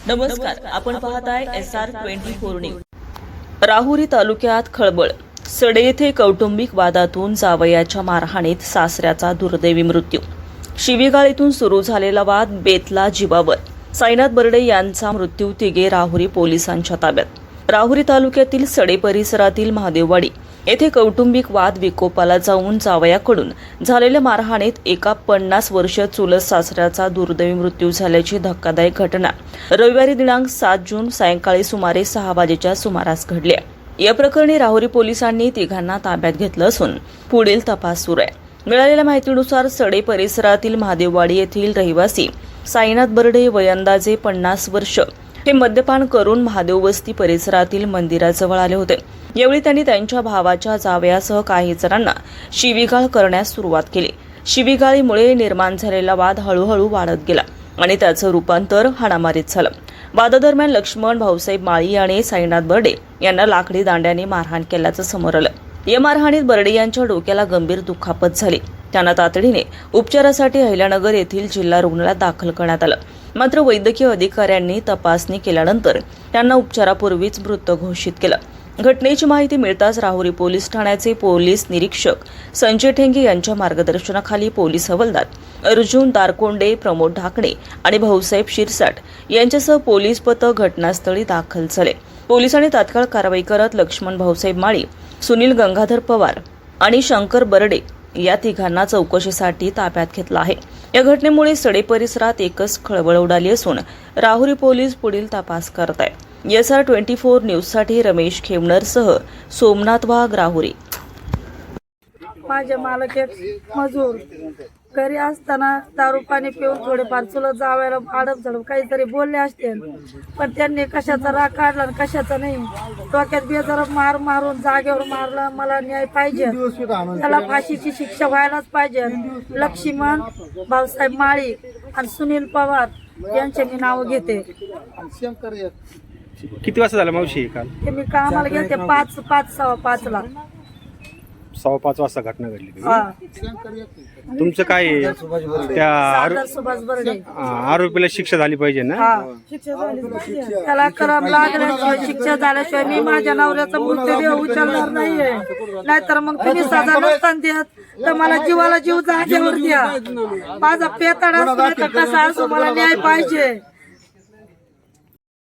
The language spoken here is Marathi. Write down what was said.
नमस्कार, आपण पाहताय SR24 न्यूज। राहुरी तालुक्यात खळबळ सडे येथे कौटुंबिक वादातून जावयाच्या मारहाणीत सासऱ्याचा दुर्दैवी मृत्यू। शिवीगाळीतून सुरू झालेला वाद बेतला जीवावर। साईनाथ बर्डे यांचा मृत्यू तिघे राहुरी पोलिसांच्या ताब्यात। राहुरी तालुक्यातील सडे परिसरातील महादेववाडी येथे कौटुंबिक वाद विकोपाला जाऊन जावयाकडून झालेल्या मारहाणीत एका 50 वर्षीय चुलत सासऱ्याचा दुर्दैवी मृत्यू झाल्याची धक्कादायक घटना रविवारी दिनांक 7 जून सायंकाळी सुमारे 6 वाजेच्या सुमारास घडली। या प्रकरणी राहुरी पोलिसांनी तिघांना ताब्यात घेतलं असून पुढील तपास सुरू आहे। मिळालेल्या माहितीनुसार सडे परिसरातील महादेववाडी येथील रहिवासी साईनाथ बर्डे वय अंदाजे 50 वर्ष हे मद्यपान करून महादेव वस्ती परिसरातील मंदिराजवळ आले होते। यावेळी त्यांनी त्यांच्या भावाच्या जावयासह काही जणांना शिवीगाळ करण्यास सुरुवात केली। शिवीगाळीमुळे निर्माण झालेला वाद हळूहळू वाढत गेला आणि त्याचं रूपांतर हाणामारीत झालं। वादादरम्यान लक्ष्मण भाऊसाहेब माळी आणि साईनाथ बर्डे यांना लाकडी दांड्याने मारहाण केल्याचं समोर आलं। या मारहाणीत बर्डे यांच्या डोक्याला गंभीर दुखापत झाली। त्यांना तातडीने उपचारासाठी अहिल्यानगर येथील जिल्हा रुग्णालयात दाखल करण्यात आलं। मात्र वैद्यकीय अधिकाऱ्यांनी तपासणी केल्यानंतर त्यांना उपचारापूर्वीच मृत घोषित केलं। घटनेची माहिती मिळताच राहुरी पोलीस ठाण्याचे पोलीस निरीक्षक संजय ठेंगे यांच्या मार्गदर्शनाखाली पोलीस हवालदार अर्जुन दारकोंडे, प्रमोद ढाकणे आणि भाऊसाहेब शिरसाट यांच्यासह पोलीस पथक घटनास्थळी दाखल झाले। पोलिसांनी तात्काळ कारवाई करत लक्ष्मण भाऊसाहेब माळी, सुनील गंगाधर पवार आणि शंकर बर्डे या तिघांना चौकशीसाठी ताब्यात घेतलं आहे। या घटनेमुळे सडे परिसरात एकच खळबळ उडाली असून राहुरी पोलीस पुढील तपास करत आहेत। SR24 न्यूजसाठी रमेश खेमनरसह सोमनाथ वाघ, राहुरी। माझे मालक एक मजूर घरी असताना दारू पाणी पिऊन थोडेफार चुलत जावायला आडप झडप काहीतरी बोलले असते, पण त्यांनी कशाचा राग काढला आणि कशाचा नाही। डोक्यात बेजरब मारून जागेवर मारला। मला न्याय पाहिजे, त्याला फाशीची शिक्षा व्हायलाच पाहिजे। लक्ष्मण भाऊसाहेब माळी आणि सुनील पवार यांचे मी नाव घेते। किती वाजता झालं मावशी काल? ते मी कामाला गेले 5:15 5:15 वाजता घटना घडली। हा, तुमचं काय आहे? त्या सुभाष बर्डे आरोपीला शिक्षा झाली पाहिजे ना? त्याला करम लागल्याशिवाय शिक्षा झाल्याशिवाय मी माझ्या नवऱ्याचा मृतदेह उचलणार नाहीये। नाहीतर मग तुम्ही सजा नसताना देत तर मला जीवाला जीव जागेवर द्या। माझा पेताडा असू कसा असो, मला न्याय पाहिजे।